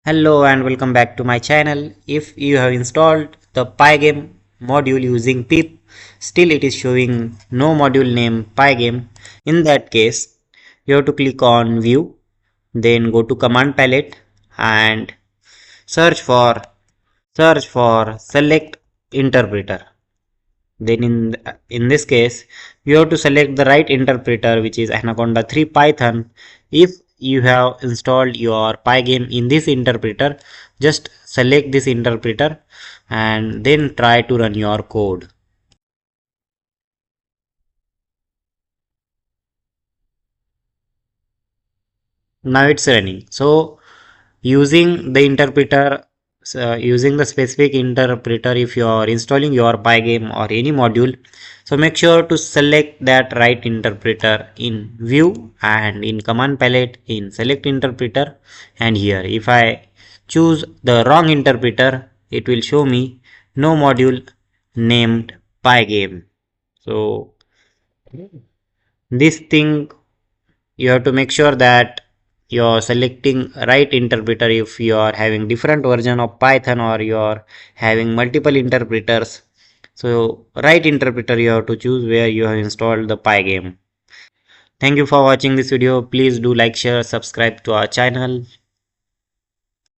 Hello and welcome back to my channel. If you have installed the Pygame module using pip, still it is showing no module name Pygame. In that case, you have to click on view, then go to command palette and search for select interpreter. Then in this case, you have to select the right interpreter, which is Anaconda 3 Python. If you have installed your Pygame in this interpreter, just select this interpreter and then try to run your code. Now it's running. So using the interpreter, using the specific interpreter, if you are installing your Pygame or any module, so make sure to select that right interpreter in view and in command palette in select interpreter. And here if I choose the wrong interpreter, it will show me no module named Pygame. So this thing, you have to make sure that you're selecting right interpreter. If you are having different version of Python or you are having multiple interpreters, so right interpreter you have to choose where you have installed the Pygame. Thank you for watching this video. Please do like, share, subscribe to our channel.